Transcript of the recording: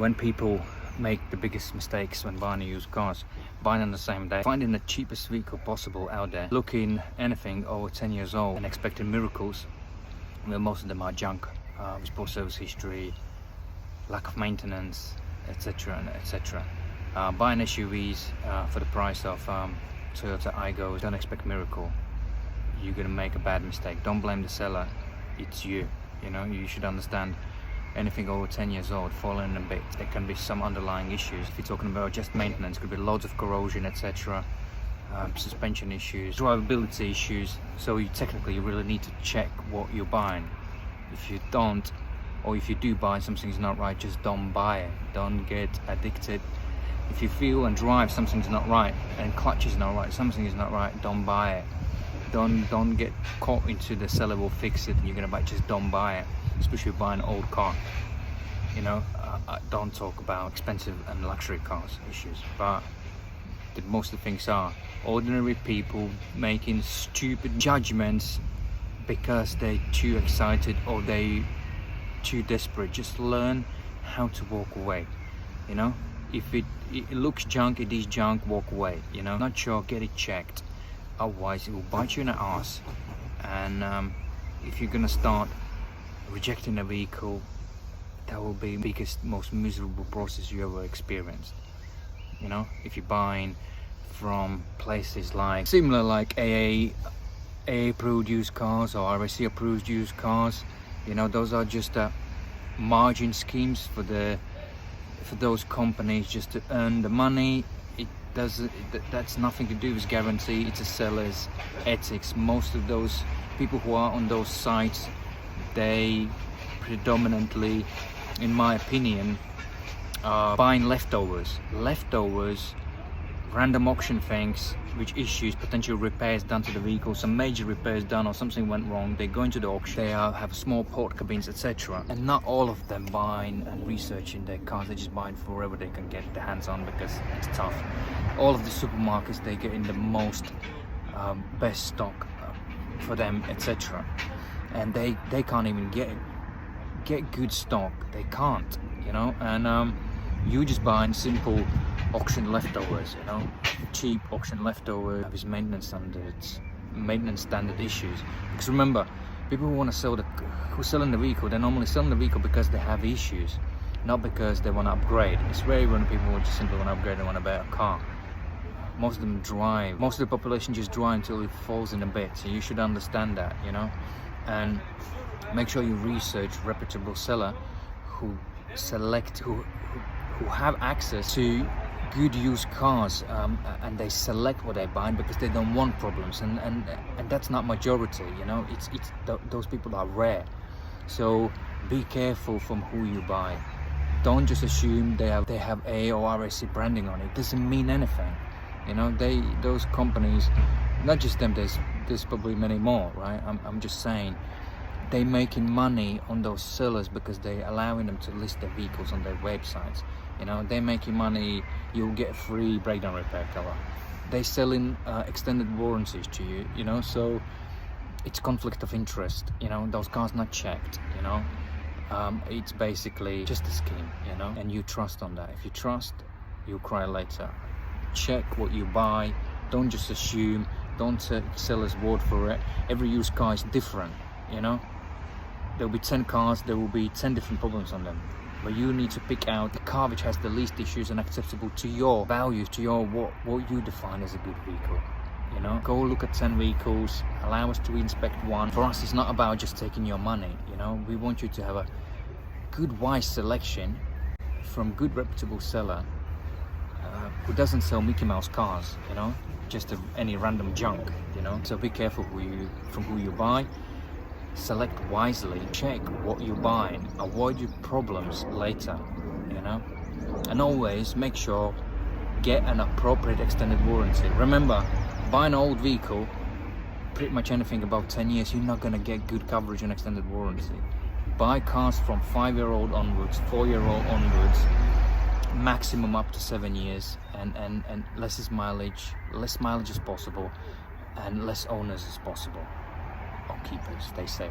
When people make the biggest mistakes when buying used cars, buying on the same day, finding the cheapest vehicle possible out there, looking anything over 10 years old and expecting miracles, well, most of them are junk, with poor service history, lack of maintenance, etc. and etc. Buying SUVs for the price of Toyota Aigos, don't expect miracle. You're gonna make a bad mistake. Don't blame the seller, it's you. You know, you should understand anything over 10 years old, falling a bit, there can be some underlying issues. If you're talking about just maintenance, could be loads of corrosion, etc. Suspension issues, drivability issues. So technically you really need to check what you're buying. If you don't, or if you do buy something's not right, just don't buy it. Don't get addicted. If you feel and drive something's not right, and clutch is not right, something is not right, don't buy it. Don't get caught into the seller will fix it and you're gonna buy it. Just don't buy it, especially if you buy an old car. You know, don't talk about expensive and luxury cars issues, but most of the things are ordinary people making stupid judgments because they're too excited or they too desperate. Just learn how to walk away. You know, if it looks junk, it is junk, walk away. You know, not sure, get it checked, otherwise it will bite you in the ass. And if you're gonna start rejecting a vehicle, that will be the biggest, most miserable process you ever experienced. You know, if you're buying from places like similar like AA approved used cars or RAC approved used cars, you know, those are just margin schemes for those companies just to earn the money. That's nothing to do with guarantee. It's a seller's ethics. Most of those people who are on those sites, they predominantly, in my opinion, are buying leftovers, random auction things, which issues potential repairs done to the vehicle, some major repairs done or something went wrong. They go into the auction, they have small port cabins, etc. And not all of them buying and researching their cars. They're just buying for wherever they can get their hands on because it's tough. All of the supermarkets, they get in the most best stock for them, etc. And they can't even get good stock. They can't, you know. And you just buying simple auction leftovers, you know, cheap auction leftovers have his maintenance standard issues. Because remember, people who want to sell who's selling the vehicle, they're normally selling the vehicle because they have issues, not because they want to upgrade. It's rare when people just simply want to upgrade, they want a better car. Most of them drive. Most of the population just drive until it falls in a bit. So you should understand that, you know, and make sure you research reputable seller who have access to good used cars, and they select what they buy because they don't want problems, and that's not majority, you know. Those people are rare. So be careful from who you buy. Don't just assume they have A or RAC branding on it. Doesn't mean anything, you know. Those companies, not just them, there's probably many more, right? I'm just saying, they're making money on those sellers because they're allowing them to list their vehicles on their websites. You know, they're making money. You'll get a free breakdown repair cover. They're selling extended warranties to you, you know. So it's conflict of interest, you know. Those cars not checked, you know. It's basically just a scheme, you know. And you trust on that. If you trust, you'll cry later. Check what you buy. Don't just assume. Don't take seller's word for it. Every used car is different, you know. There'll be 10 cars, there will be 10 different problems on them. But you need to pick out the car which has the least issues and acceptable to your values, to your what you define as a good vehicle. You know, go look at 10 vehicles, allow us to inspect one. For us, it's not about just taking your money, you know. We want you to have a good, wise selection from good, reputable seller who doesn't sell Mickey Mouse cars, you know, just any random junk, you know. So be careful from who you buy. Select wisely, check what you're buying, avoid your problems later, you know. And always make sure get an appropriate extended warranty. Remember, buy an old vehicle, pretty much anything above 10 years, you're not going to get good coverage and extended warranty. Buy cars from 5-year-old onwards, 4-year-old onwards, maximum up to 7 years, and less mileage as possible, and less owners as possible. Or keep it, stay safe.